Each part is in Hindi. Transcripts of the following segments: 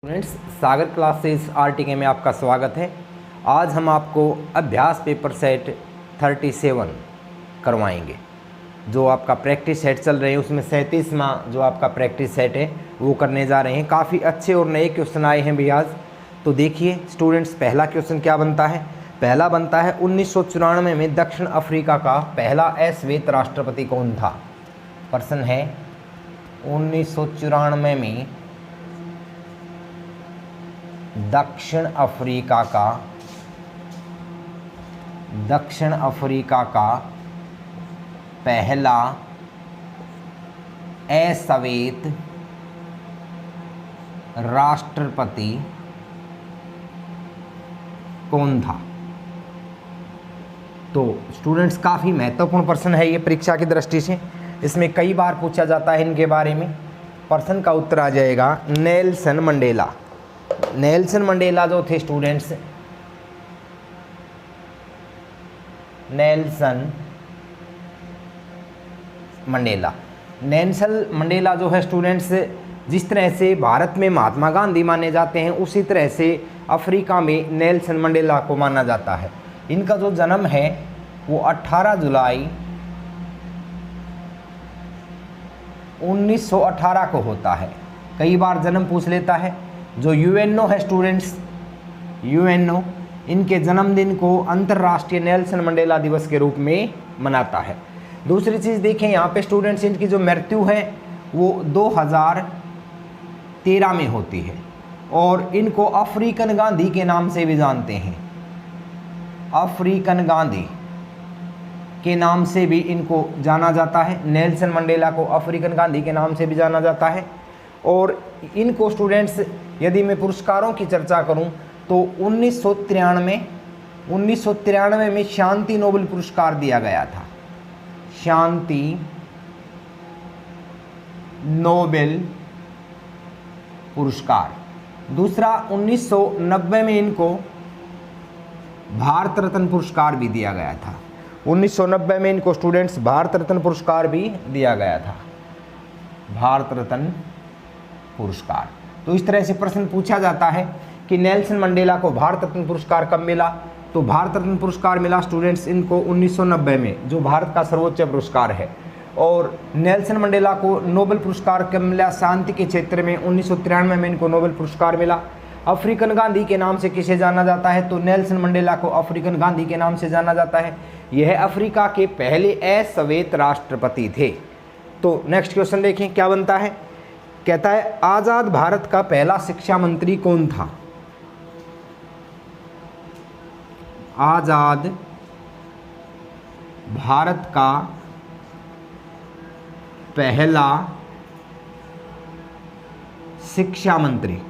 स्टूडेंट्स, सागर क्लासेस आरटीके में आपका स्वागत है। आज हम आपको अभ्यास पेपर सेट 37 करवाएंगे। जो आपका प्रैक्टिस सेट चल रहे हैं उसमें 37वां जो आपका प्रैक्टिस सेट है वो करने जा रहे हैं। काफ़ी अच्छे और नए क्वेश्चन आए हैं भैया आज। तो देखिए स्टूडेंट्स, पहला क्वेश्चन क्या बनता है। पहला बनता है 1994 में दक्षिण अफ्रीका का पहला अश्वेत राष्ट्रपति कौन था। प्रश्न है 1994 में दक्षिण अफ्रीका का पहला अश्वेत राष्ट्रपति कौन था। तो स्टूडेंट्स, काफ़ी महत्वपूर्ण प्रश्न है ये परीक्षा की दृष्टि से। इसमें कई बार पूछा जाता है इनके बारे में। प्रश्न का उत्तर आ जाएगा नेल्सन मंडेला। नेल्सन मंडेला जो थे स्टूडेंट्स, नेल्सन मंडेला जो है स्टूडेंट्स, जिस तरह से भारत में महात्मा गांधी माने जाते हैं उसी तरह से अफ्रीका में नेल्सन मंडेला को माना जाता है। इनका जो जन्म है वो 18 जुलाई 1918 को होता है। कई बार जन्म पूछ लेता है। जो यूएनओ है स्टूडेंट्स, यूएनओ इनके जन्मदिन को अंतर्राष्ट्रीय नेल्सन मंडेला दिवस के रूप में मनाता है। दूसरी चीज़ देखें यहाँ पे स्टूडेंट्स, इनकी जो मृत्यु है वो 2013 में होती है और इनको अफ्रीकन गांधी के नाम से भी जानते हैं। अफ्रीकन गांधी के नाम से भी इनको जाना जाता है। नेल्सन मंडेला को अफ्रीकन गांधी के नाम से भी जाना जाता है। और इनको स्टूडेंट्स, यदि मैं पुरस्कारों की चर्चा करूं तो 1993 में शांति नोबेल पुरस्कार दिया गया था। शांति नोबेल पुरस्कार। दूसरा 1990 में इनको भारत रत्न पुरस्कार भी दिया गया था। 1990 में इनको स्टूडेंट्स भारत रत्न पुरस्कार भी दिया गया था, भारत रत्न पुरस्कार। तो इस तरह से प्रश्न पूछा जाता है कि नेल्सन मंडेला को भारत रत्न पुरस्कार कब मिला। तो भारत रत्न पुरस्कार मिला स्टूडेंट्स इनको 1990 में, जो भारत का सर्वोच्च पुरस्कार है। और नेल्सन मंडेला को नोबेल पुरस्कार कब मिला। शांति के क्षेत्र में 1993 में इनको नोबेल पुरस्कार मिला। अफ्रीकन गांधी के नाम से किसे जाना जाता है, तो नेल्सन मंडेला को अफ्रीकन गांधी के नाम से जाना जाता है। यह अफ्रीका के पहले अश्वेत राष्ट्रपति थे। तो नेक्स्ट क्वेश्चन देखें क्या बनता है। कहता है आज़ाद भारत का पहला शिक्षा मंत्री कौन था। आज़ाद भारत का पहला शिक्षा मंत्री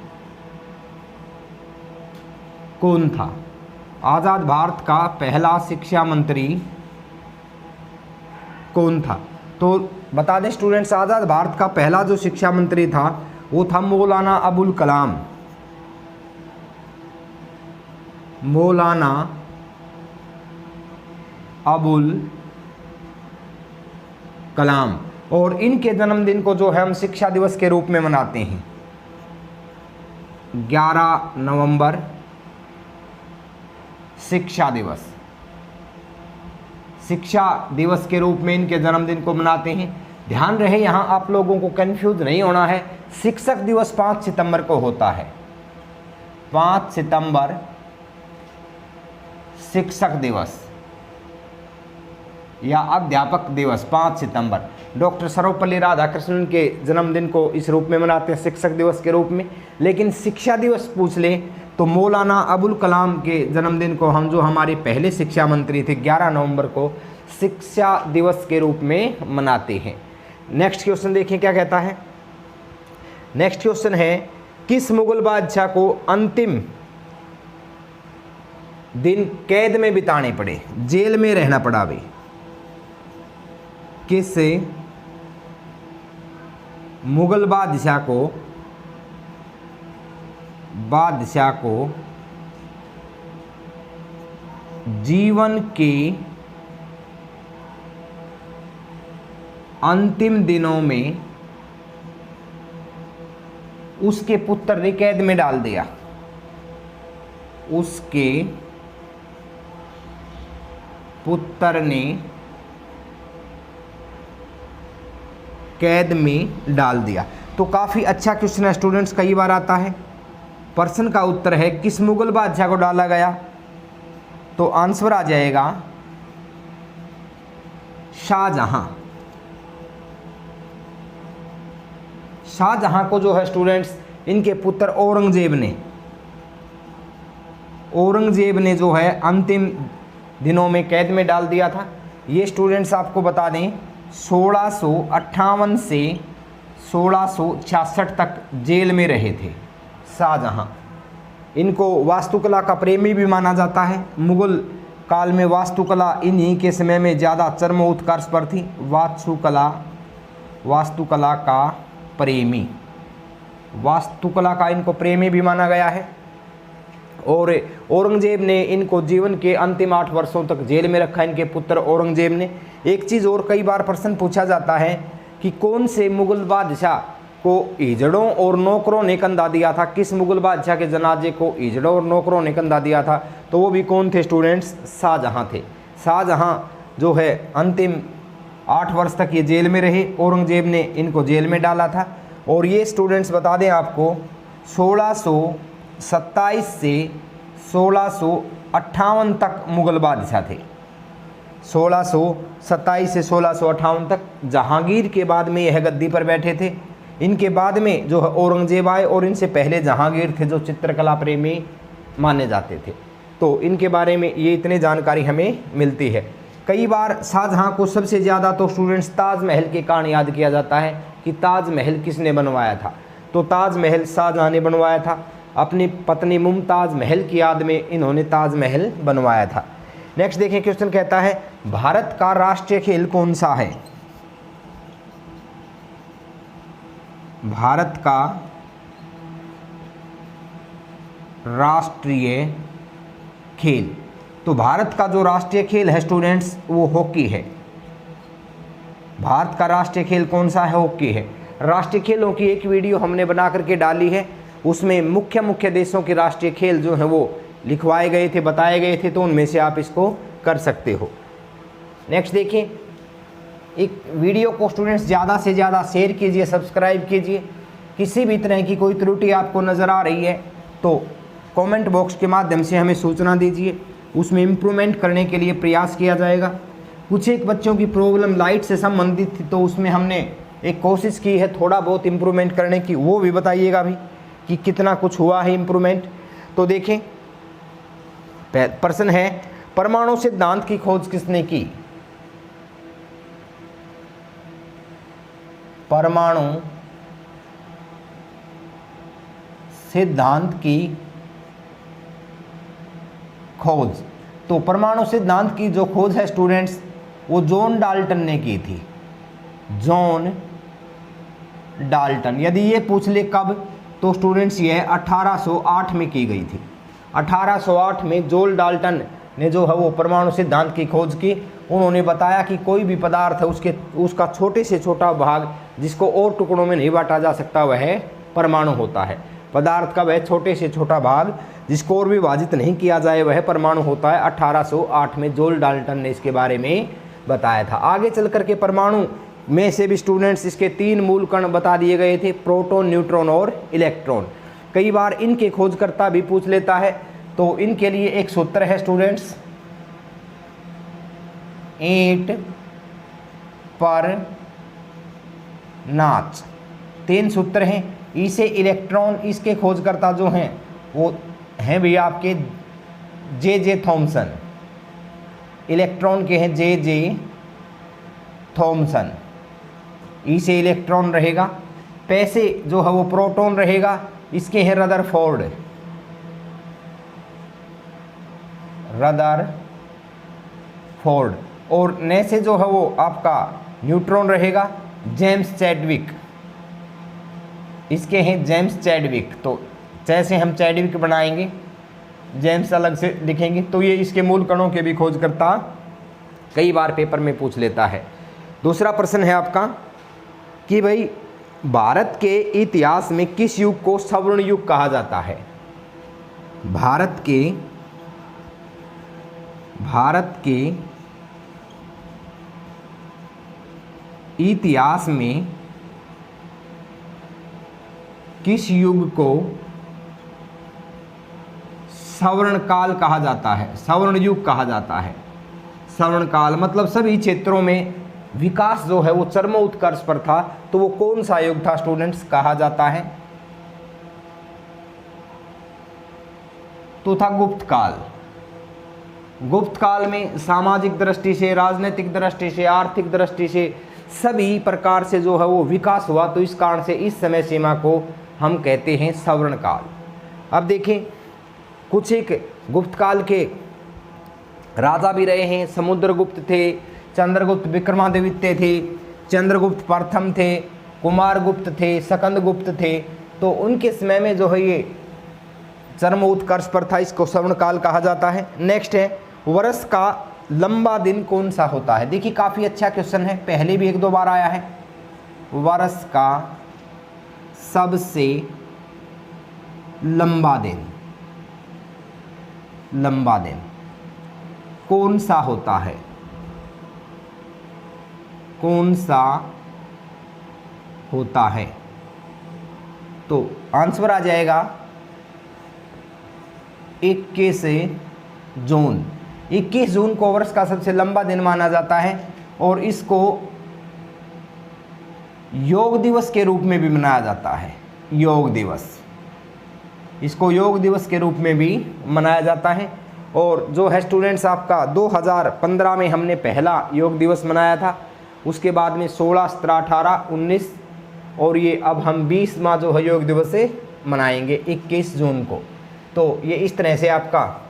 कौन था। आज़ाद भारत का पहला शिक्षा मंत्री कौन था। तो बता दें स्टूडेंट्स, आज़ाद भारत का पहला जो शिक्षा मंत्री था वो था मौलाना अबुल कलाम। मौलाना अबुल कलाम। और इनके जन्मदिन को जो है हम शिक्षा दिवस के रूप में मनाते हैं 11 नवंबर, शिक्षा दिवस। शिक्षा दिवस के रूप में इनके जन्मदिन को मनाते हैं। ध्यान रहे यहाँ आप लोगों को कंफ्यूज नहीं होना है। शिक्षक दिवस 5 सितंबर को होता है। 5 सितंबर शिक्षक दिवस या अध्यापक दिवस 5 सितंबर। डॉक्टर सर्वपल्ली राधाकृष्णन के जन्मदिन को इस रूप में मनाते हैं, शिक्षक दिवस के रूप में। लेकिन शिक्षा दिवस पूछ ले तो मौलाना अबुल कलाम के जन्मदिन को हम, जो हमारे पहले शिक्षा मंत्री थे, 11 नवंबर को शिक्षा दिवस के रूप में मनाते हैं। नेक्स्ट क्वेश्चन देखें क्या कहता है। नेक्स्ट क्वेश्चन है किस मुगल बादशाह को अंतिम दिन कैद में बिताने पड़े, जेल में रहना पड़ा भाई। किस मुगल बादशाह को जीवन के अंतिम दिनों में उसके पुत्र ने कैद में डाल दिया, उसके पुत्र ने कैद में डाल दिया। तो काफ़ी अच्छा क्वेश्चन है स्टूडेंट्स, कई बार आता है। प्रश्न का उत्तर है किस मुगल बादशाह को डाला गया, तो आंसर आ जाएगा शाहजहां। शाहजहां को जो है स्टूडेंट्स इनके पुत्र औरंगजेब ने जो है अंतिम दिनों में कैद में डाल दिया था। ये स्टूडेंट्स आपको बता दें 1658 से 1666 तक जेल में रहे थे शाहजहां। इनको वास्तुकला का प्रेमी भी माना जाता है। मुगल काल में वास्तुकला इन्हीं के समय में ज़्यादा चरम उत्कर्ष पर थी। वास्तुकला का प्रेमी, वास्तुकला का इनको प्रेमी भी माना गया है। और औरंगजेब ने इनको जीवन के अंतिम 8 वर्षों तक जेल में रखा, इनके पुत्र औरंगजेब ने। एक चीज़ और कई बार प्रश्न पूछा जाता है कि कौन से मुगल बादशाह को हिजड़ों और नौकरों ने कंधा दिया था, किस मुगल बादशाह के जनाजे को हिजड़ों और नौकरों ने कंधा दिया था, तो वो भी कौन थे स्टूडेंट्स, शाहजहां थे। शाहजहां जो है अंतिम 8 वर्ष तक ये जेल में रहे, औरंगजेब ने इनको जेल में डाला था। और ये स्टूडेंट्स बता दें आपको 1627 से 1658 तक मुगल बादशाह थे। 1627 से 1658 तक जहांगीर के बाद में यह गद्दी पर बैठे थे। इनके बाद में जो है औरंगजेब आए और इनसे पहले जहांगीर थे जो चित्रकला प्रेमी माने जाते थे। तो इनके बारे में ये इतनी जानकारी हमें मिलती है। कई बार शाहजहां को सबसे ज़्यादा तो स्टूडेंट्स ताजमहल के कारण याद किया जाता है कि ताजमहल किसने बनवाया था, तो ताजमहल शाहजहां ने बनवाया था। अपनी पत्नी मुमताज़ महल की याद में इन्होंने ताजमहल बनवाया था। नेक्स्ट देखिए क्वेश्चन कहता है भारत का राष्ट्रीय खेल कौन सा है। भारत का राष्ट्रीय खेल, तो भारत का जो राष्ट्रीय खेल है स्टूडेंट्स वो हॉकी है। भारत का राष्ट्रीय खेल कौन सा है, हॉकी है। राष्ट्रीय खेलों की एक वीडियो हमने बना करके डाली है, उसमें मुख्य देशों के राष्ट्रीय खेल जो हैं वो लिखवाए गए थे, बताए गए थे, तो उनमें से आप इसको कर सकते हो। नेक्स्ट देखिए, एक वीडियो को स्टूडेंट्स ज़्यादा से ज़्यादा शेयर कीजिए, सब्सक्राइब कीजिए। किसी भी तरह की कोई त्रुटि आपको नज़र आ रही है तो कमेंट बॉक्स के माध्यम से हमें सूचना दीजिए, उसमें इम्प्रूवमेंट करने के लिए प्रयास किया जाएगा। कुछ एक बच्चों की प्रॉब्लम लाइट से संबंधित थी, तो उसमें हमने एक कोशिश की है थोड़ा बहुत इम्प्रूवमेंट करने की, वो भी बताइएगा भी कि कितना कुछ हुआ है इम्प्रूवमेंट। तो देखें प्रश्न है परमाणु सिद्धांत की खोज किसने की। परमाणु सिद्धांत की खोज, तो परमाणु सिद्धांत की जो खोज है स्टूडेंट्स वो जॉन डाल्टन ने की थी। जॉन डाल्टन, यदि ये पूछ ले कब, तो स्टूडेंट्स ये 1808 में की गई थी। 1808 में जॉन डाल्टन ने जो है वो परमाणु सिद्धांत की खोज की। उन्होंने बताया कि कोई भी पदार्थ है उसका छोटे से छोटा भाग जिसको और टुकड़ों में नहीं बांटा जा सकता वह परमाणु होता है। पदार्थ का वह छोटे से छोटा भाग जिसको और विभाजित नहीं किया जाए वह परमाणु होता है। 1808 में जॉन डाल्टन ने इसके बारे में बताया था। आगे चल करके परमाणु में से भी स्टूडेंट्स इसके 3 मूल कण बता दिए गए थे, प्रोटॉन, न्यूट्रॉन और इलेक्ट्रॉन। कई बार इनके खोजकर्ता भी पूछ लेता है, तो इनके लिए एक सूत्र है स्टूडेंट्स 8 पर नाच। 3 सूत्र हैं। इसे इलेक्ट्रॉन, इसके खोजकर्ता जो हैं वो हैं भी आपके जे थॉमसन। इलेक्ट्रॉन के हैं जे थॉमसन। इसे इलेक्ट्रॉन रहेगा। पैसे जो है वो प्रोटॉन रहेगा, इसके हैं रदरफोर्ड। और ने से जो है वो आपका न्यूट्रॉन रहेगा जेम्स चैडविक। इसके हैं जेम्स चैडविक। तो जैसे हम चैडविक बनाएंगे, जेम्स अलग से लिखेंगे, तो ये इसके मूल कणों के भी खोज करता कई बार पेपर में पूछ लेता है। दूसरा प्रश्न है आपका कि भाई भारत के इतिहास में किस युग को स्वर्ण युग कहा जाता है? भारत के इतिहास में किस युग को स्वर्ण काल कहा जाता है? स्वर्ण युग कहा जाता है। स्वर्ण काल मतलब सभी क्षेत्रों में विकास जो है वो चरमोत्कर्ष पर था, तो वो कौन सा युग था स्टूडेंट्स कहा जाता है? तो था गुप्त काल। गुप्त काल में सामाजिक दृष्टि से, राजनीतिक दृष्टि से, आर्थिक दृष्टि से सभी प्रकार से जो है वो विकास हुआ, तो इस कारण से इस समय सीमा को हम कहते हैं स्वर्ण काल। अब देखें, कुछ एक गुप्त काल के राजा भी रहे हैं। समुद्रगुप्त थे, चंद्रगुप्त विक्रमादित्य थे, चंद्रगुप्त प्रथम थे, कुमारगुप्त थे, सकंदगुप्त थे। तो उनके समय में जो है ये चरम उत्कर्ष पर था, इसको स्वर्ण काल कहा जाता है। नेक्स्ट है, वर्ष का लंबा दिन कौन सा होता है? देखिए काफ़ी अच्छा क्वेश्चन है, पहले भी एक दो बार आया है। वर्ष का सबसे लंबा दिन कौन सा होता है? कौन सा होता है? तो आंसर आ जाएगा 21 जून। 21 जून को वर्ष का सबसे लंबा दिन माना जाता है और इसको योग दिवस के रूप में भी मनाया जाता है। योग दिवस, इसको योग दिवस के रूप में भी मनाया जाता है। और जो है स्टूडेंट्स आपका 2015 में हमने पहला योग दिवस मनाया था, उसके बाद में 16, 17, 18, 19 और ये अब हम 20वां जो है योग दिवस से मनाएंगे 21 जून को। तो ये इस तरह से आपका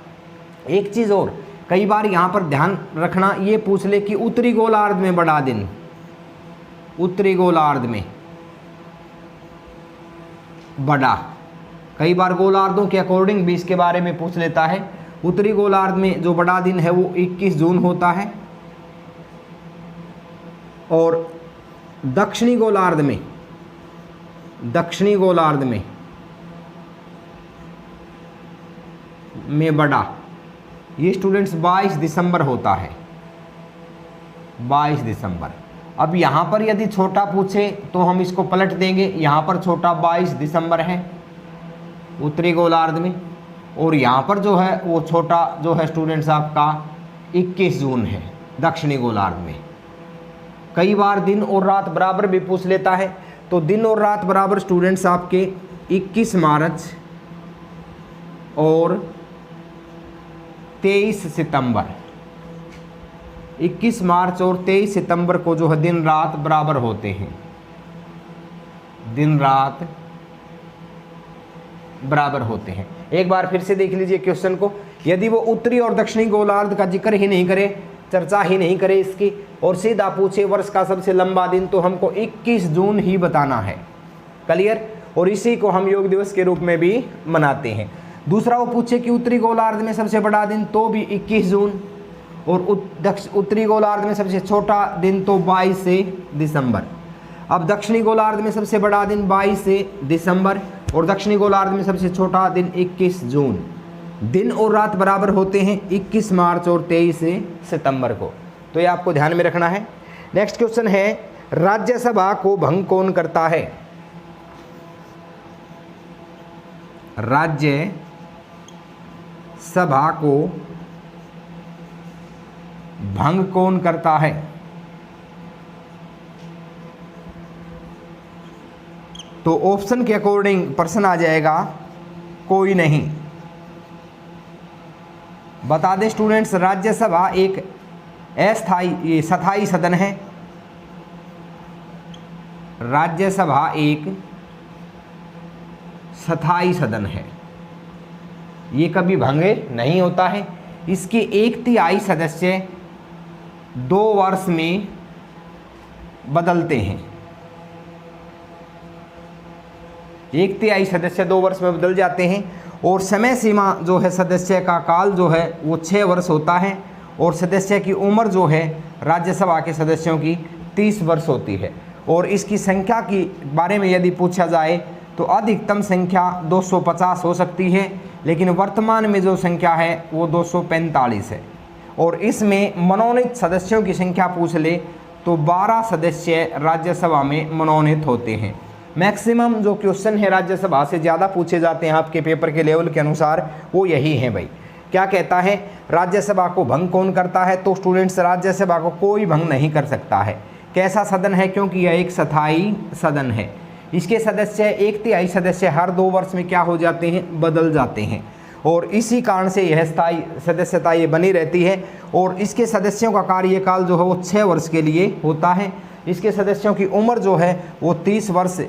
एक चीज़ और कई बार यहाँ पर ध्यान रखना, ये पूछ ले कि उत्तरी गोलार्ध में बड़ा दिन, उत्तरी गोलार्ध में बड़ा, कई बार गोलार्धों के अकॉर्डिंग भी इसके बारे में पूछ लेता है। उत्तरी गोलार्ध में जो बड़ा दिन है वो 21 जून होता है और दक्षिणी गोलार्ध में बड़ा ये स्टूडेंट्स 22 दिसंबर होता है। 22 दिसंबर। अब यहाँ पर यदि छोटा पूछे तो हम इसको पलट देंगे, यहाँ पर छोटा 22 दिसंबर है उत्तरी गोलार्ध में, और यहाँ पर जो है वो छोटा जो है स्टूडेंट्स आपका 21 जून है दक्षिणी गोलार्ध में। कई बार दिन और रात बराबर भी पूछ लेता है, तो दिन और रात बराबर स्टूडेंट्स आपके 21 मार्च और 23 सितंबर, 21 मार्च और 23 सितंबर को जो है दिन रात बराबर होते हैं, दिन रात बराबर होते हैं। एक बार फिर से देख लीजिए क्वेश्चन को, यदि वो उत्तरी और दक्षिणी गोलार्ध का जिक्र ही नहीं करे, चर्चा ही नहीं करे इसकी, और सीधा पूछे वर्ष का सबसे लंबा दिन, तो हमको 21 जून ही बताना है। क्लियर? और इसी को हम योग दिवस के रूप में भी मनाते हैं। दूसरा वो पूछे कि उत्तरी गोलार्ध में सबसे बड़ा दिन, तो भी 21 जून, और उत्तरी गोलार्ध में सबसे छोटा दिन तो 22 से दिसंबर। अब दक्षिणी गोलार्ध में सबसे बड़ा दिन 22 से दिसंबर और दक्षिणी गोलार्ध में सबसे छोटा दिन 21 जून। दिन और रात बराबर होते हैं 21 मार्च और 23 सितंबर को, तो ये आपको ध्यान में रखना है। नेक्स्ट क्वेश्चन है, राज्यसभा को भंग कौन करता है? राज्यसभा को भंग कौन करता है? तो ऑप्शन के अकॉर्डिंग प्रश्न आ जाएगा कोई नहीं। बता दें स्टूडेंट्स, राज्यसभा एक अस्थायी स्थायी सदन है। राज्यसभा एक स्थायी सदन है, ये कभी भंग नहीं होता है। इसके 1/3 सदस्य 2 वर्ष में बदलते हैं। 1/3 सदस्य 2 वर्ष में बदल जाते हैं, और समय सीमा जो है सदस्य का काल जो है वो 6 वर्ष होता है, और सदस्य की उम्र जो है राज्यसभा के सदस्यों की 30 वर्ष होती है। और इसकी संख्या के बारे में यदि पूछा जाए तो अधिकतम संख्या 250 हो सकती है, लेकिन वर्तमान में जो संख्या है वो 245 है। और इसमें मनोनीत सदस्यों की संख्या पूछ ले तो 12 सदस्य राज्यसभा में मनोनीत होते हैं। मैक्सिमम जो क्वेश्चन है राज्यसभा से ज़्यादा पूछे जाते हैं आपके पेपर के लेवल के अनुसार, वो यही है भाई। क्या कहता है, राज्यसभा को भंग कौन करता है? तो स्टूडेंट्स, राज्यसभा को कोई भंग नहीं कर सकता है। कैसा सदन है? क्योंकि यह एक स्थायी सदन है। इसके सदस्य 1/3 सदस्य हर 2 वर्ष में क्या हो जाते हैं? बदल जाते हैं, और इसी कारण से यह स्थायी सदस्यता ये बनी रहती है। और इसके सदस्यों का कार्यकाल जो है वो 6 वर्ष के लिए होता है। इसके सदस्यों की उम्र जो है वो 30 वर्ष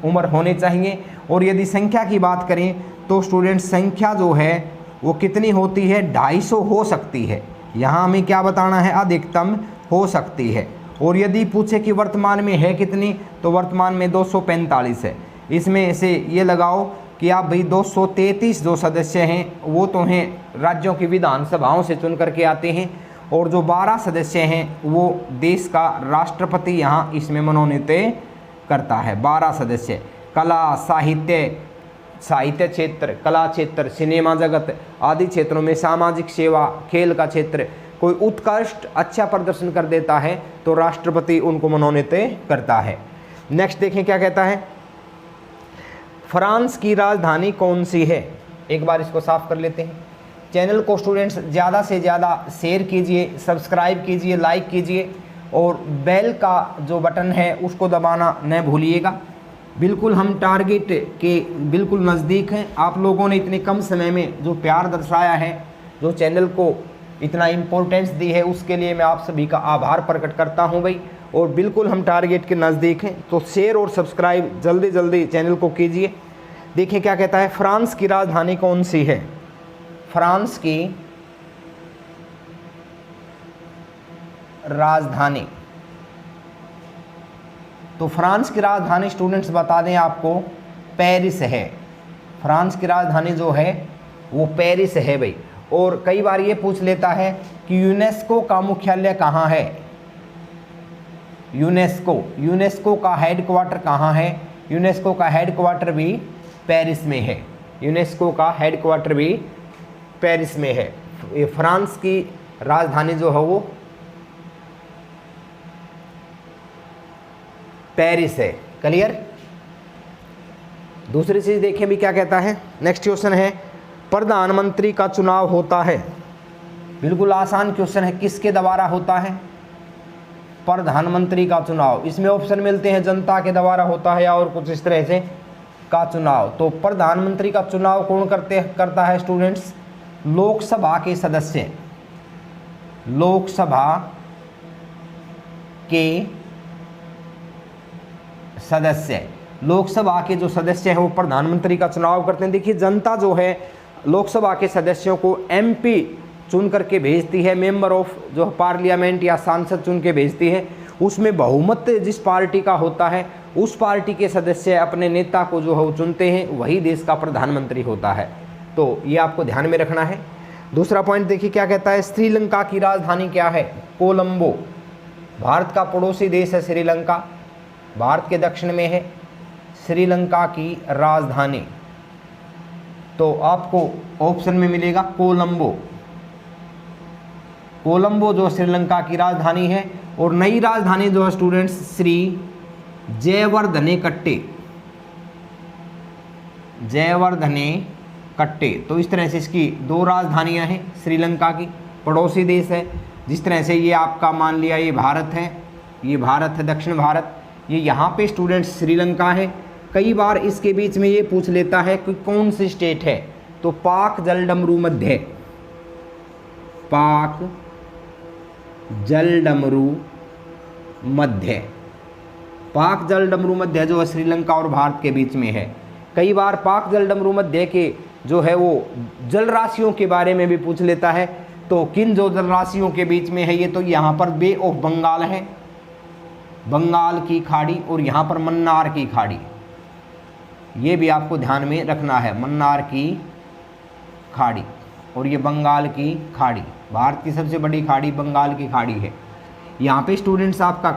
उम्र होनी चाहिए। और यदि संख्या की बात करें तो स्टूडेंट्स, संख्या जो है वो कितनी होती है? 250 हो सकती है। यहाँ हमें क्या बताना है? अधिकतम हो सकती है। और यदि पूछे कि वर्तमान में है कितनी, तो वर्तमान में 245 है। इसमें से ये लगाओ कि आप भाई 233 जो सदस्य हैं वो तो हैं राज्यों की विधानसभाओं से चुन करके आते हैं, और जो 12 सदस्य हैं वो देश का राष्ट्रपति यहाँ इसमें मनोनीत करता है। 12 सदस्य कला, साहित्य क्षेत्र, कला क्षेत्र, सिनेमा जगत आदि क्षेत्रों में, सामाजिक सेवा, खेल का क्षेत्र, कोई उत्कृष्ट अच्छा प्रदर्शन कर देता है तो राष्ट्रपति उनको मनोनीत करता है। नेक्स्ट देखें क्या कहता है, फ्रांस की राजधानी कौन सी है? एक बार इसको साफ कर लेते हैं। चैनल को स्टूडेंट्स ज़्यादा से ज़्यादा शेयर कीजिए, सब्सक्राइब कीजिए, लाइक कीजिए, और बेल का जो बटन है उसको दबाना न भूलिएगा। बिल्कुल हम टारगेट के बिल्कुल नज़दीक हैं। आप लोगों ने इतने कम समय में जो प्यार दर्शाया है, जो चैनल को इतना इम्पोर्टेंस दी है, उसके लिए मैं आप सभी का आभार प्रकट करता हूं भाई। और बिल्कुल हम टारगेट के नज़दीक हैं, तो शेयर और सब्सक्राइब जल्दी जल्दी चैनल को कीजिए। देखिए क्या कहता है, फ्रांस की राजधानी कौन सी है? फ्रांस की राजधानी, तो फ्रांस की राजधानी स्टूडेंट्स बता दें आपको, पेरिस है। फ्रांस की राजधानी जो है वो पेरिस है भाई। और कई बार ये पूछ लेता है कि यूनेस्को का मुख्यालय कहाँ है? यूनेस्को का हेडक्वार्टर कहाँ है? यूनेस्को का हेडक्वार्टर भी पेरिस में है। यूनेस्को का हेडक्वार्टर भी पेरिस में है। ये फ्रांस की राजधानी जो है वो पेरिस है। क्लियर? दूसरी चीज देखें भी क्या कहता है। नेक्स्ट क्वेश्चन है, प्रधानमंत्री का चुनाव होता है। बिल्कुल आसान क्वेश्चन है, किसके द्वारा होता है? प्रधानमंत्री का चुनाव। इसमें ऑप्शन मिलते हैं, जनता के द्वारा होता है या और कुछ इस तरह से का चुनाव। तो प्रधानमंत्री का चुनाव कौन करता है स्टूडेंट्स? लोकसभा के सदस्य। लोकसभा के सदस्य, लोकसभा के जो सदस्य हैं वो प्रधानमंत्री का चुनाव करते हैं। देखिए, जनता जो है लोकसभा के सदस्यों को एमपी चुन करके भेजती है, मेंबर ऑफ जो पार्लियामेंट या सांसद चुन के भेजती है। उसमें बहुमत जिस पार्टी का होता है उस पार्टी के सदस्य अपने नेता को जो है वो चुनते हैं, वही देश का प्रधानमंत्री होता है। तो ये आपको ध्यान में रखना है। दूसरा पॉइंट देखिए क्या कहता है, श्रीलंका की राजधानी क्या है? कोलंबो। भारत का पड़ोसी देश है श्रीलंका, भारत के दक्षिण में है। श्रीलंका की राजधानी तो आपको ऑप्शन में मिलेगा कोलंबो। कोलंबो जो श्रीलंका की राजधानी है। और नई राजधानी जो है स्टूडेंट्स, श्री जयवर्धने कट्टे। जयवर्धने कट्टे। तो इस तरह से इसकी 2 राजधानियां हैं। श्रीलंका की पड़ोसी देश है। जिस तरह से ये आपका मान लिया ये भारत है, ये भारत है दक्षिण भारत, ये यहाँ पे स्टूडेंट्स श्रीलंका है। कई बार इसके बीच में ये पूछ लेता है कि कौन सी स्टेट है, तो पाक जलडमरू मध्य। पाक जलडमरू मध्य। पाक जलडमरू मध्य जो है श्रीलंका और भारत के बीच में है। कई बार पाक जलडमरू मध्य के जो है वो जल राशियों के बारे में भी पूछ लेता है। तो किन जो जल राशियों के बीच में है ये, तो यहाँ पर बे ऑफ बंगाल है, बंगाल की खाड़ी, और यहाँ पर मन्नार की खाड़ी। ये भी आपको ध्यान में रखना है, मन्नार की खाड़ी और ये बंगाल की खाड़ी। भारत की सबसे बड़ी खाड़ी बंगाल की खाड़ी है। यहाँ पे स्टूडेंट्स आपका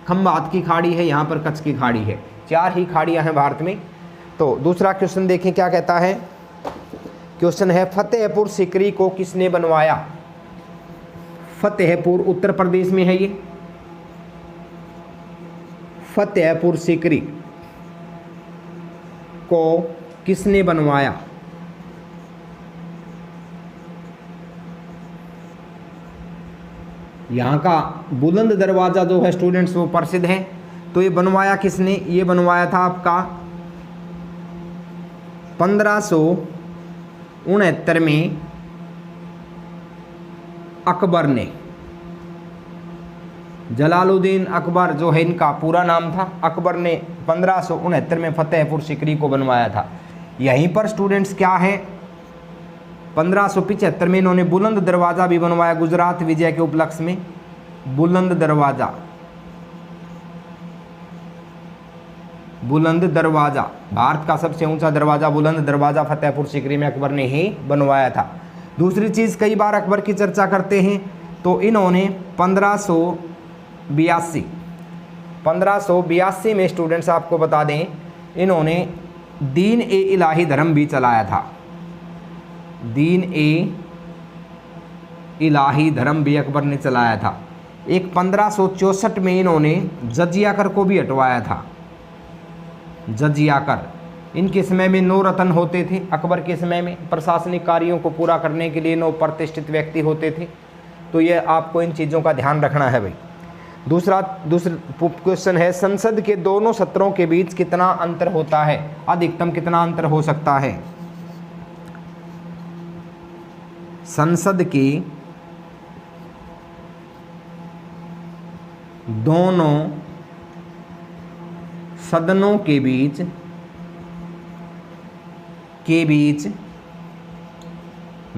खंबात की खाड़ी है, यहाँ पर कच्छ की खाड़ी है, 4 ही खाड़ियाँ हैं भारत में। तो दूसरा क्वेश्चन देखें क्या कहता है। क्वेश्चन है फतेहपुर सीकरी को किसने बनवाया। फतेहपुर उत्तर प्रदेश में है ये। फतेहपुर सीकरी को किसने बनवाया। यहाँ का बुलंद दरवाज़ा जो है स्टूडेंट्स वो प्रसिद्ध है। तो ये बनवाया किसने, ये बनवाया था आपका 1569 में अकबर ने। जलालुद्दीन अकबर जो है इनका पूरा नाम था। अकबर ने 1569 में फतेहपुर सीकरी को बनवाया था। यहीं पर स्टूडेंट्स क्या है 1575 में इन्होंने बुलंद दरवाज़ा भी बनवाया गुजरात विजय के उपलक्ष्य में। बुलंद दरवाज़ा, बुलंद दरवाज़ा भारत का सबसे ऊंचा दरवाज़ा बुलंद दरवाज़ा फतेहपुर सीकरी में अकबर ने ही बनवाया था। दूसरी चीज़ कई बार अकबर की चर्चा करते हैं तो इन्होंने 1582 में स्टूडेंट्स आपको बता दें इन्होंने दीन ए इलाही धर्म भी चलाया था। दीन ए इलाही धर्म भी अकबर ने चलाया था। एक 1564 में इन्होंने जजिया कर को भी हटवाया था। जजिया कर, इनके समय में 9 रतन होते थे। अकबर के समय में प्रशासनिक कार्यों को पूरा करने के लिए 9 प्रतिष्ठित व्यक्ति होते थे। तो ये आपको इन चीज़ों का ध्यान रखना है भाई। दूसरा क्वेश्चन है संसद के दोनों सत्रों के बीच कितना अंतर होता है। अधिकतम कितना अंतर हो सकता है। संसद के दोनों सदनों के बीच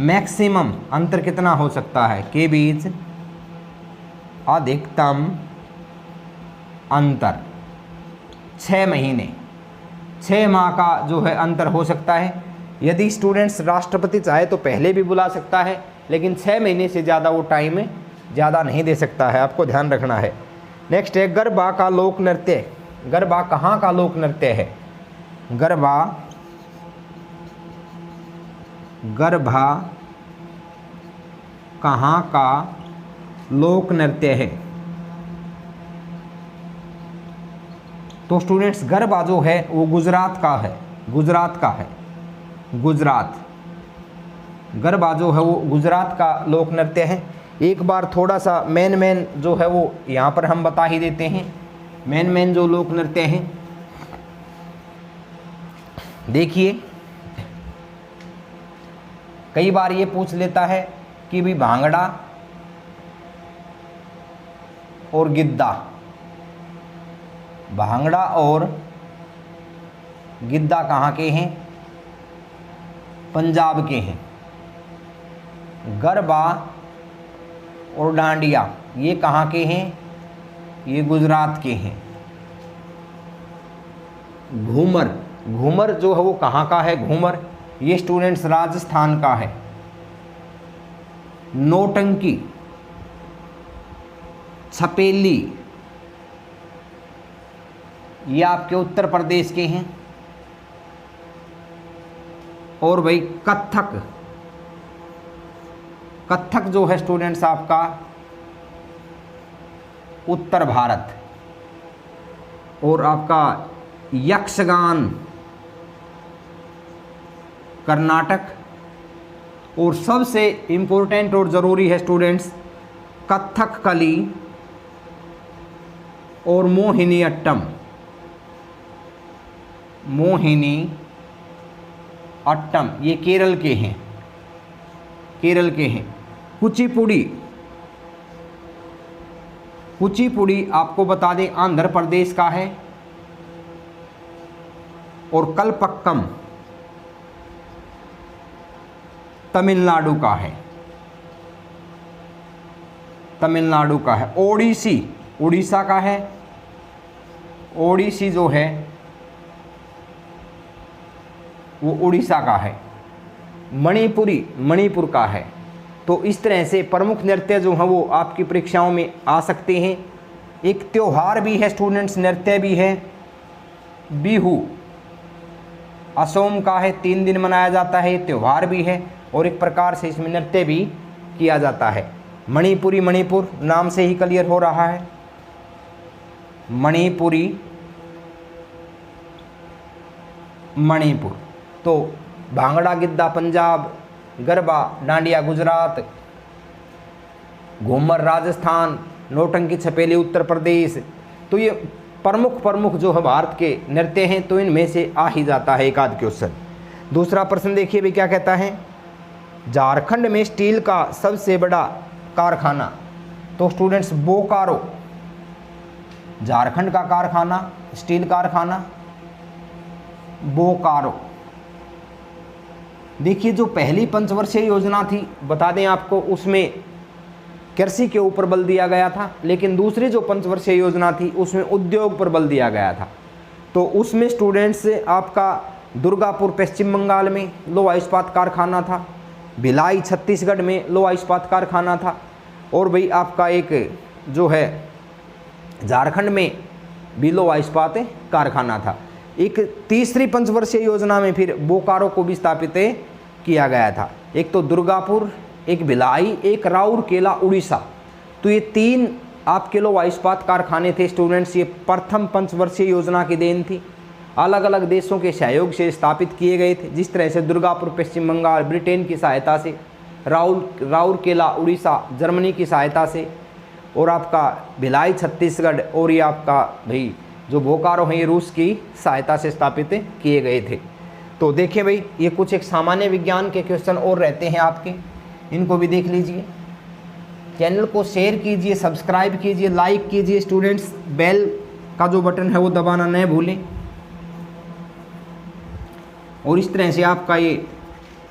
मैक्सिमम अंतर कितना हो सकता है। के बीच अधिकतम अंतर 6 महीने, 6 माह का जो है अंतर हो सकता है। यदि स्टूडेंट्स राष्ट्रपति चाहे तो पहले भी बुला सकता है, लेकिन 6 महीने से ज़्यादा वो टाइम ज़्यादा नहीं दे सकता है, आपको ध्यान रखना है। नेक्स्ट है गरबा का लोक नृत्य। गरबा कहाँ का लोक नृत्य है। गरबा कहाँ का लोक नृत्य है। तो स्टूडेंट्स गरबा जो है वो गुजरात का है। गुजरात गरबा जो है वो गुजरात का लोक नृत्य है। एक बार थोड़ा सा मेन जो है वो यहाँ पर हम बता ही देते हैं। मेन जो लोक नृत्य हैं देखिए, कई बार ये पूछ लेता है कि भी भांगड़ा और गिद्दा, भांगड़ा और गिद्दा कहाँ के हैं। पंजाब के हैं। गरबा और डांडिया ये कहाँ के हैं। ये गुजरात के हैं। घूमर जो है वो कहाँ का है। घूमर ये स्टूडेंट्स राजस्थान का है। नौटंकी, छपेली ये आपके उत्तर प्रदेश के हैं। और भाई कथक जो है स्टूडेंट्स आपका उत्तर भारत। और आपका यक्षगान कर्नाटक। और सबसे इम्पोर्टेंट और ज़रूरी है स्टूडेंट्स कथकली और मोहिनी अट्टम ये केरल के हैं। कुचिपुड़ी आपको बता दें आंध्र प्रदेश का है। और कलपक्कम तमिलनाडु का है। ओडिसी उड़ीसा का है। ओडिसी जो है वो उड़ीसा का है। मणिपुर का है। तो इस तरह से प्रमुख नृत्य जो हैं वो आपकी परीक्षाओं में आ सकते हैं। एक त्योहार भी है स्टूडेंट्स, नृत्य भी है। बिहू असोम का है, 3 दिन मनाया जाता है, त्योहार भी है और एक प्रकार से इसमें नृत्य भी किया जाता है। मणिपुरी, मणिपुर नाम से ही क्लियर हो रहा है, मणिपुरी, मणिपुर। तो भांगड़ा गिद्दा पंजाब, गरबा डांडिया गुजरात, घूमर राजस्थान, नौटंकी छपेली उत्तर प्रदेश। तो ये प्रमुख जो है भारत के नृत्य हैं, तो इनमें से आ ही जाता है एक आध क्वेश्चन। दूसरा प्रश्न देखिए भी क्या कहता है, झारखंड में स्टील का सबसे बड़ा कारखाना, तो स्टूडेंट्स बोकारो, झारखंड का कारखाना, स्टील कारखाना बोकारो। देखिए जो पहली पंचवर्षीय योजना थी, बता दें आपको, उसमें कृषि के ऊपर बल दिया गया था, लेकिन दूसरी जो पंचवर्षीय योजना थी उसमें उद्योग पर बल दिया गया था। तो उसमें स्टूडेंट्स आपका दुर्गापुर पश्चिम बंगाल में लोहा इस्पात कारखाना था, भिलाई छत्तीसगढ़ में लोहा इस्पात कारखाना था, और भाई आपका एक जो है झारखंड में भी लोहा इस्पात कारखाना था। एक तीसरी पंचवर्षीय योजना में फिर बोकारो को भी स्थापित किया गया था। एक तो दुर्गापुर, एक भिलाई, एक राउरकेला उड़ीसा। तो ये 3 आपके लोहा इस्पात कारखाने थे स्टूडेंट्स। ये प्रथम पंचवर्षीय योजना की देन थी, अलग अलग देशों के सहयोग से स्थापित किए गए थे। जिस तरह से दुर्गापुर पश्चिम बंगाल ब्रिटेन की सहायता से, राउरकेला उड़ीसा जर्मनी की सहायता से, और आपका भिलाई छत्तीसगढ़, और ये आपका भाई जो बोकारो है ये रूस की सहायता से स्थापित किए गए थे। तो देखिए भाई ये कुछ एक सामान्य विज्ञान के क्वेश्चन और रहते हैं आपके, इनको भी देख लीजिए। चैनल को शेयर कीजिए, सब्सक्राइब कीजिए, लाइक कीजिए स्टूडेंट्स, बेल का जो बटन है वो दबाना न भूलें। और इस तरह से आपका ये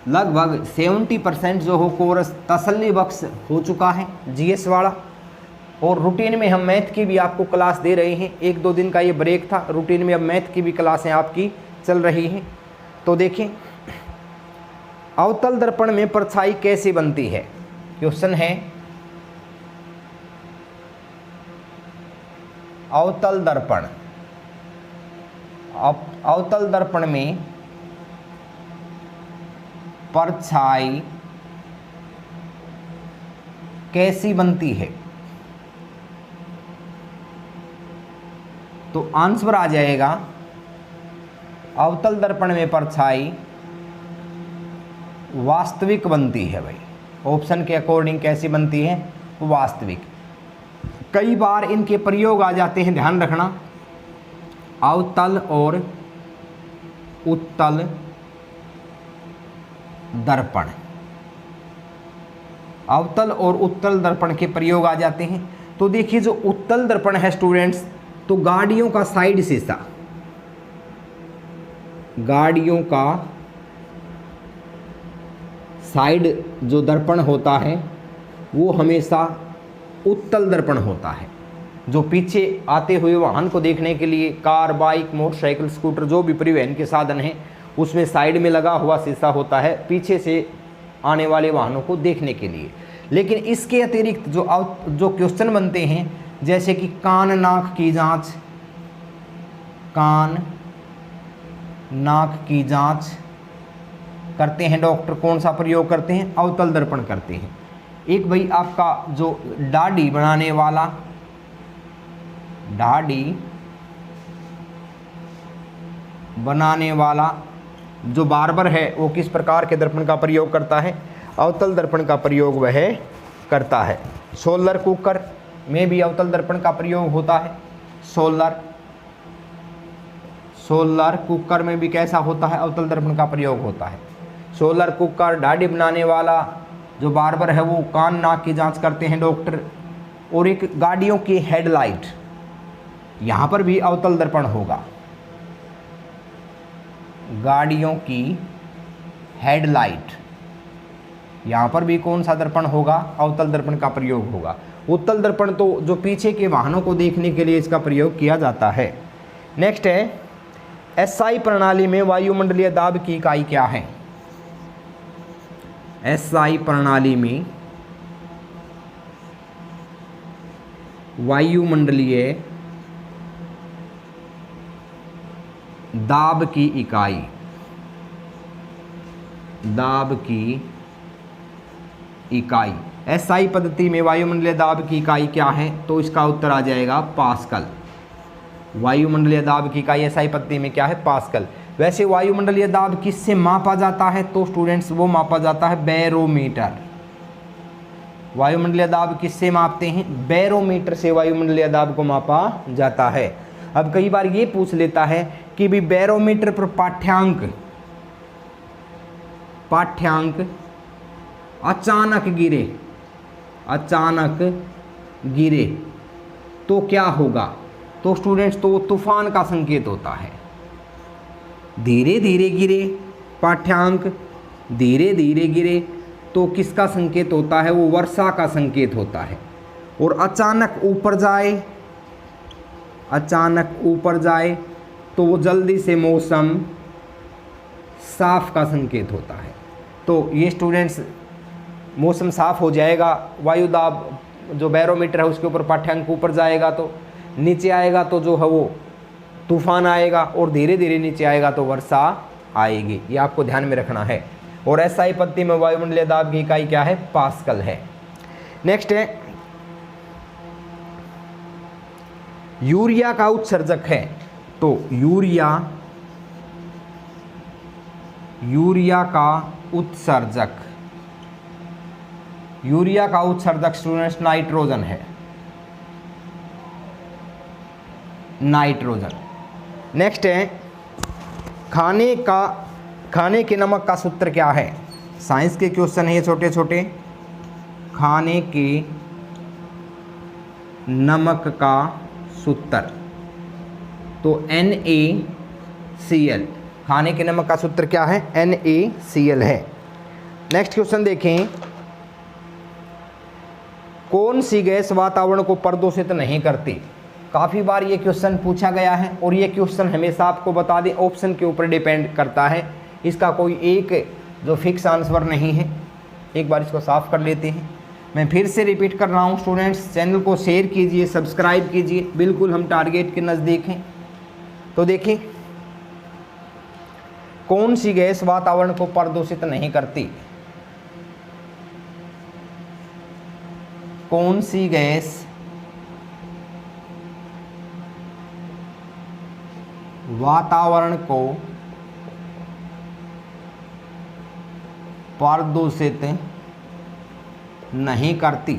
लगभग 70% जो हो कोर्स तसल्ली बख्श हो चुका है जीएस वाला। और रूटीन में हम मैथ की भी आपको क्लास दे रहे हैं, 1-2 दिन का ये ब्रेक था, रूटीन में अब मैथ की भी क्लासें आपकी चल रही हैं। तो देखें, अवतल दर्पण में परछाई कैसे बनती है, क्वेश्चन है। अवतल दर्पण, अवतल दर्पण में परछाई कैसी बनती है, तो आंसर आ जाएगा अवतल दर्पण में परछाई वास्तविक बनती है। भाई ऑप्शन के अकॉर्डिंग कैसी बनती है, वास्तविक। कई बार इनके प्रयोग आ जाते हैं, ध्यान रखना, अवतल और उत्तल दर्पण, अवतल और उत्तल दर्पण के प्रयोग आ जाते हैं। तो देखिए जो उत्तल दर्पण है स्टूडेंट्स, तो गाड़ियों का साइड शीशा, गाड़ियों का साइड जो दर्पण होता है वो हमेशा उत्तल दर्पण होता है। जो पीछे आते हुए वाहन को देखने के लिए, कार, बाइक, मोटरसाइकिल, स्कूटर, जो भी परिवहन के साधन हैं, उसमें साइड में लगा हुआ शीशा होता है पीछे से आने वाले वाहनों को देखने के लिए। लेकिन इसके अतिरिक्त जो क्वेश्चन बनते हैं, जैसे कि कान नाक की जांच, कान नाक की जांच करते हैं डॉक्टर, कौन सा प्रयोग करते हैं, अवतल दर्पण करते हैं। एक भाई आपका जो दाढ़ी बनाने वाला, दाढ़ी बनाने वाला जो बार्बर है, वो किस प्रकार के दर्पण का प्रयोग करता है, अवतल दर्पण का प्रयोग वह करता है। सोलर कुकर में भी अवतल दर्पण का प्रयोग होता है। सोलर कुकर में भी कैसा होता है, अवतल दर्पण का प्रयोग होता है। सोलर कुकर, दाढ़ी बनाने वाला जो बार्बर है, वो कान नाक की जांच करते हैं डॉक्टर। और एक गाड़ियों की हेडलाइट, यहाँ पर भी अवतल दर्पण होगा। गाड़ियों की हेडलाइट, यहाँ पर भी कौन सा दर्पण होगा, अवतल दर्पण का प्रयोग होगा। उत्तल दर्पण तो जो पीछे के वाहनों को देखने के लिए इसका प्रयोग किया जाता है। नेक्स्ट है, एसआई प्रणाली में वायुमंडलीय दाब की इकाई क्या है। एसआई प्रणाली में वायुमंडलीय दाब की इकाई, दाब की इकाई। एसआई पद्धति में वायुमंडलीय दाब की इकाई क्या है? तो इसका उत्तर आ जाएगा पास्कल। वायुमंडलीय दाब की इकाई एसआई पद्धति में क्या है? पास्कल। वैसे वायुमंडलीय दाब किससे मापा जाता है? तो स्टूडेंट्स वो मापा जाता है बैरोमीटर। वायुमंडलीय दाब किससे मापते हैं? बैरोमीटर से वायुमंडलीय दाब को मापा जाता है। अब कई बार ये पूछ लेता है कि भी बैरोमीटर पर पाठ्यांक अचानक गिरे तो क्या होगा? तो स्टूडेंट्स तो तूफान का संकेत होता है। धीरे धीरे गिरे पाठ्यांक, धीरे धीरे गिरे तो किसका संकेत होता है? वो वर्षा का संकेत होता है। और अचानक ऊपर जाए तो वो जल्दी से मौसम साफ का संकेत होता है। तो ये स्टूडेंट्स मौसम साफ हो जाएगा, वायु दाब जो बैरोमीटर है उसके ऊपर पाठ्यांक ऊपर जाएगा तो नीचे आएगा तो जो है वो तूफान आएगा, और धीरे धीरे नीचे आएगा तो वर्षा आएगी। ये आपको ध्यान में रखना है। और एसआई पद्धति में वायुमंडलीय दाब की इकाई क्या है? पास्कल है। नेक्स्ट है यूरिया का उत्सर्जक है। तो यूरिया का उत्सर्जक स्टूडेंट्स नाइट्रोजन है। नाइट्रोजन। नेक्स्ट है खाने के नमक का सूत्र क्या है? साइंस के क्वेश्चन है ये छोटे छोटे। खाने के नमक का सूत्र तो NaCl। खाने के नमक का सूत्र क्या है? NaCl है। नेक्स्ट क्वेश्चन देखें, कौन सी गैस वातावरण को प्रदूषित नहीं करती? काफ़ी बार ये क्वेश्चन पूछा गया है, और ये क्वेश्चन हमेशा आपको बता दें ऑप्शन के ऊपर डिपेंड करता है। इसका कोई एक जो फिक्स आंसर नहीं है। एक बार इसको साफ कर लेते हैं। मैं फिर से रिपीट कर रहा हूँ स्टूडेंट्स, चैनल को शेयर कीजिए, सब्सक्राइब कीजिए, बिल्कुल हम टारगेट के नज़दीक हैं। तो देखिए, कौन सी गैस वातावरण को प्रदूषित नहीं करती? कौन सी गैस वातावरण को प्रदूषित नहीं करती?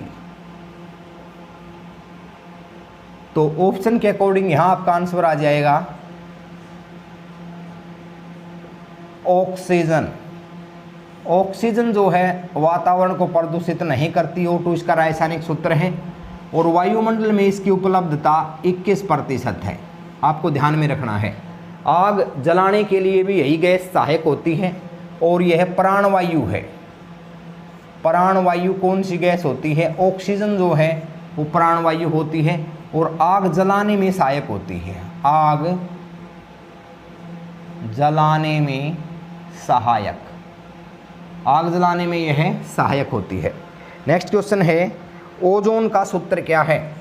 तो ऑप्शन के अकॉर्डिंग यहां आपका आंसर आ जाएगा ऑक्सीजन। ऑक्सीजन जो है वातावरण को प्रदूषित नहीं करती। O2 इसका रासायनिक सूत्र है, और वायुमंडल में इसकी उपलब्धता 21% है। आपको ध्यान में रखना है। आग जलाने के लिए भी यही गैस सहायक होती है, और यह प्राणवायु है। प्राणवायु कौन सी गैस होती है? ऑक्सीजन जो है वो प्राणवायु होती है, और आग जलाने में सहायक होती है। आग जलाने में सहायक, आग जलाने में यह सहायक होती है। नेक्स्ट क्वेश्चन है, ओजोन का सूत्र क्या है?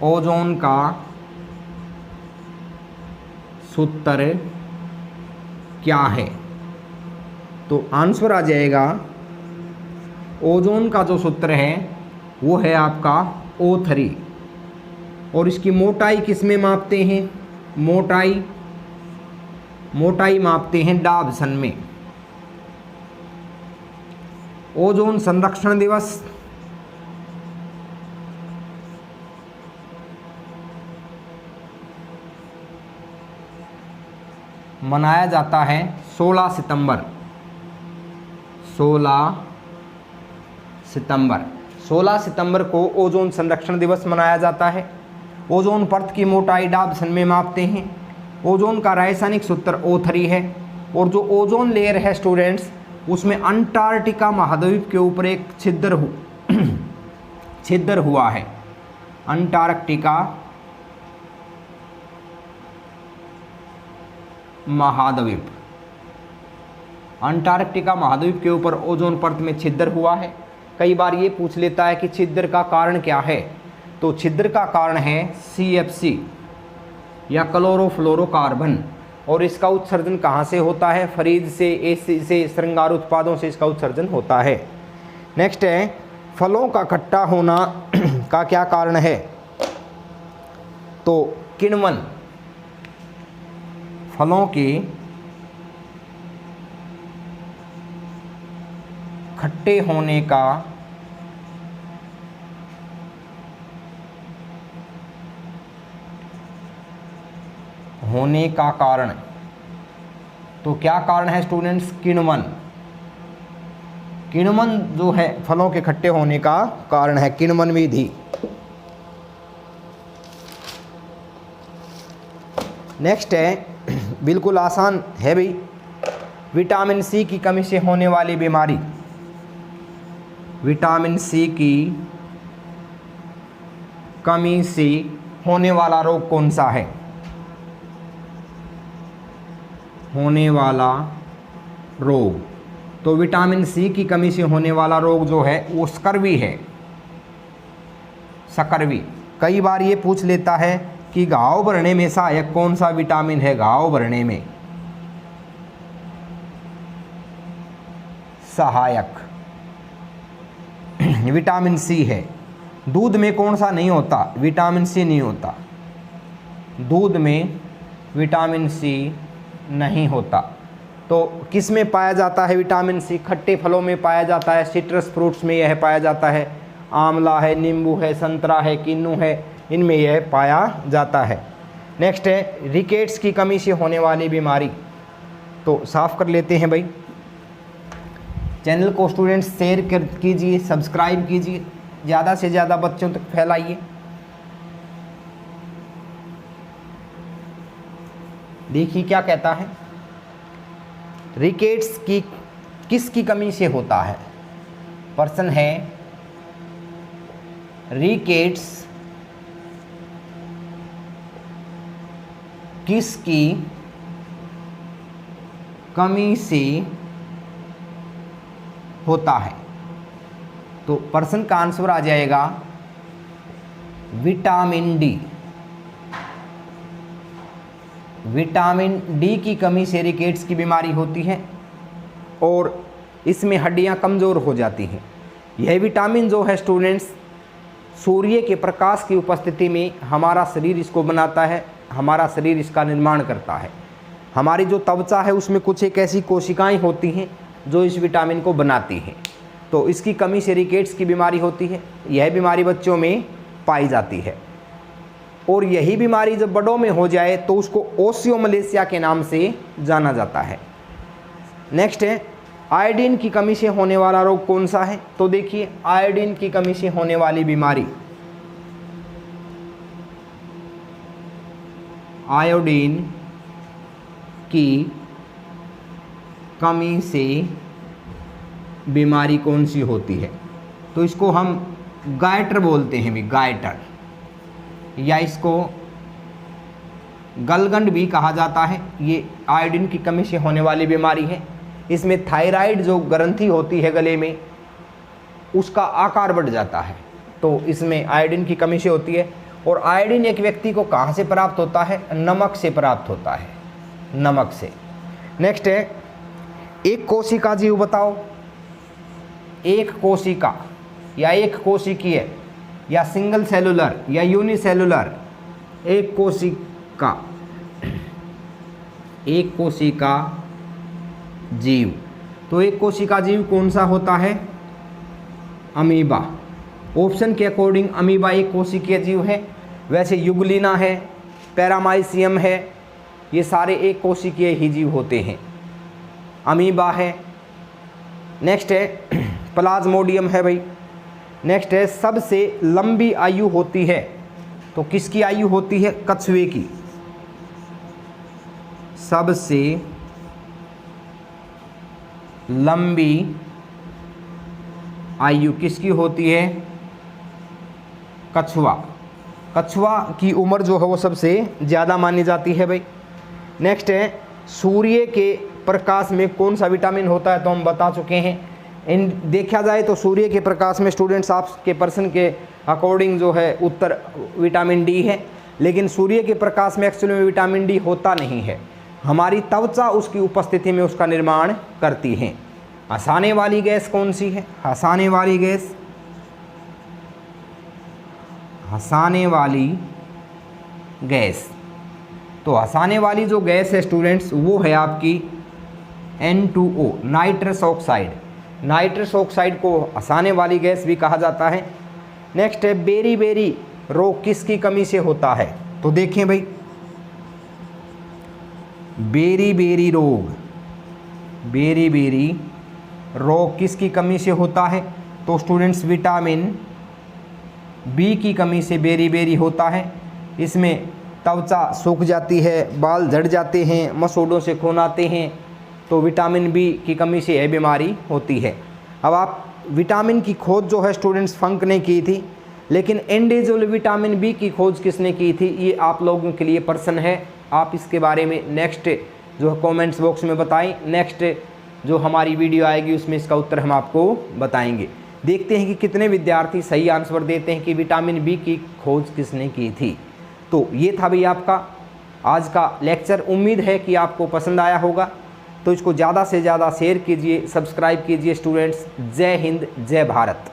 ओजोन का सूत्र क्या है? तो आंसर आ जाएगा, ओजोन का जो सूत्र है वो है आपका O3। और इसकी मोटाई किस में मापते हैं? मोटाई मापते हैं डाबसन में। ओजोन संरक्षण दिवस मनाया जाता है 16 सितंबर। 16 सितंबर को ओजोन संरक्षण दिवस मनाया जाता है। ओजोन परत की मोटाई डाबसन में मापते हैं। ओजोन का रासायनिक सूत्र O3 है। और जो ओजोन लेयर है स्टूडेंट्स, उसमें अंटार्कटिका महाद्वीप के ऊपर एक छिद्र हुआ है। अंटार्कटिका महाद्वीप के ऊपर ओजोन परत में छिद्र हुआ है। कई बार ये पूछ लेता है कि छिद्र का कारण क्या है, तो छिद्र का कारण है CFC या क्लोरोफ्लोरोकार्बन, और इसका उत्सर्जन कहाँ से होता है? फरीद से, एसिड से, श्रृंगार उत्पादों से इसका उत्सर्जन होता है। नेक्स्ट है फलों का खट्टा होना का क्या कारण है? तो किण्वन, फलों के खट्टे होने का कारण, तो क्या कारण है स्टूडेंट्स? किण्वन। किण्वन जो है फलों के खट्टे होने का कारण है, किण्वन विधि। नेक्स्ट है बिल्कुल आसान है भाई, विटामिन सी की कमी से होने वाली बीमारी। विटामिन सी की कमी से होने वाला रोग कौन सा है? होने वाला रोग, तो विटामिन सी की कमी से होने वाला रोग जो है वो स्कर्वी है, स्कर्वी। कई बार ये पूछ लेता है कि घाव भरने में सहायक कौन सा विटामिन है? घाव भरने में सहायक विटामिन सी है। दूध में कौन सा नहीं होता? विटामिन सी नहीं होता, दूध में विटामिन सी नहीं होता। तो किस में पाया जाता है विटामिन सी? खट्टे फलों में पाया जाता है, सिट्रस फ्रूट्स में यह पाया जाता है, आंवला है, नींबू है, संतरा है, किन्नू है, इनमें यह पाया जाता है। नेक्स्ट है रिकेट्स की कमी से होने वाली बीमारी, तो साफ कर लेते हैं भाई। चैनल को स्टूडेंट्स शेयर कीजिए, सब्सक्राइब कीजिए, ज़्यादा से ज़्यादा बच्चों तक फैलाइए। देखिए क्या कहता है, रिकेट्स की किसकी कमी से होता है? प्रश्न है रिकेट्स किसकी कमी से होता है? तो प्रश्न का आंसर आ जाएगा विटामिन डी। विटामिन डी की कमी से रिकेट्स की बीमारी होती है और इसमें हड्डियां कमज़ोर हो जाती हैं। यह विटामिन जो है स्टूडेंट्स, सूर्य के प्रकाश की उपस्थिति में हमारा शरीर इसको बनाता है, हमारा शरीर इसका निर्माण करता है। हमारी जो त्वचा है उसमें कुछ एक ऐसी कोशिकाएं होती हैं जो इस विटामिन को बनाती हैं, तो इसकी कमी से रिकेट्स की बीमारी होती है। यह बीमारी बच्चों में पाई जाती है और यही बीमारी जब बड़ों में हो जाए तो उसको ओस्टियोमलेशिया के नाम से जाना जाता है। नेक्स्ट है आयोडीन की कमी से होने वाला रोग कौन सा है? तो देखिए आयोडीन की कमी से होने वाली बीमारी, आयोडीन की कमी से बीमारी कौन सी होती है? तो इसको हम गायटर बोलते हैं भी, गायटर, या इसको गलगंड भी कहा जाता है। ये आयोडीन की कमी से होने वाली बीमारी है। इसमें थायराइड जो ग्रंथि होती है गले में, उसका आकार बढ़ जाता है, तो इसमें आयोडीन की कमी से होती है। और आयोडीन एक व्यक्ति को कहाँ से प्राप्त होता है? नमक से प्राप्त होता है, नमक से। नेक्स्ट है एक कोशिका जीव बताओ। एक कोशिका या एक कोशिकीय या सिंगल सेलुलर या यूनिसेलुलर, एक कोशिका, एक कोशिका जीव। तो एक कोशिका जीव कौन सा होता है? अमीबा। ऑप्शन के अकॉर्डिंग अमीबा एक कोशिकीय जीव है। वैसे युगलिना है, पैरामाइसियम है, ये सारे एक कोशिकीय ही जीव होते हैं। अमीबा है। नेक्स्ट है प्लाज्मोडियम है भाई। नेक्स्ट है सबसे लंबी आयु होती है, तो किसकी आयु होती है? कछुए की। सबसे लंबी आयु किसकी होती है? कछुआ। कछुआ की उम्र जो है वो सबसे ज़्यादा मानी जाती है भाई। नेक्स्ट है सूर्य के प्रकाश में कौन सा विटामिन होता है? तो हम बता चुके हैं इन देखा जाए तो सूर्य के प्रकाश में स्टूडेंट्स आपके प्रश्न के अकॉर्डिंग जो है उत्तर विटामिन डी है, लेकिन सूर्य के प्रकाश में एक्चुअली में विटामिन डी होता नहीं है, हमारी त्वचा उसकी उपस्थिति में उसका निर्माण करती है। हंसाने वाली गैस कौन सी है? हंसाने वाली गैस, हंसाने वाली गैस, तो हंसाने वाली जो गैस है स्टूडेंट्स वो है आपकी N2O, nitrous oxide. Nitrous oxide को हंसाने वाली गैस भी कहा जाता है। नेक्स्ट है बेरी बेरी रोग किसकी कमी से होता है? तो देखें भाई, बेरी बेरी रोग, बेरी बेरी रोग किसकी कमी से होता है? तो स्टूडेंट्स विटामिन बी की कमी से बेरी बेरी होता है। इसमें त्वचा सूख जाती है, बाल झड़ जाते हैं, मसूड़ों से खून आते हैं, तो विटामिन बी की कमी से यह बीमारी होती है। अब आप विटामिन की खोज जो है स्टूडेंट्स फंक ने की थी, लेकिन एंडेजोल विटामिन बी की खोज किसने की थी? ये आप लोगों के लिए प्रश्न है। आप इसके बारे में नेक्स्ट जो है कमेंट्स बॉक्स में बताएं। नेक्स्ट जो हमारी वीडियो आएगी उसमें इसका उत्तर हम आपको बताएंगे। देखते हैं कि कितने विद्यार्थी सही आंसर देते हैं कि विटामिन बी की खोज किसने की थी। तो ये था भाई आपका आज का लेक्चर। उम्मीद है कि आपको पसंद आया होगा, तो इसको ज़्यादा से ज़्यादा शेयर कीजिए, सब्सक्राइब कीजिए स्टूडेंट्स। जय हिंद, जय भारत।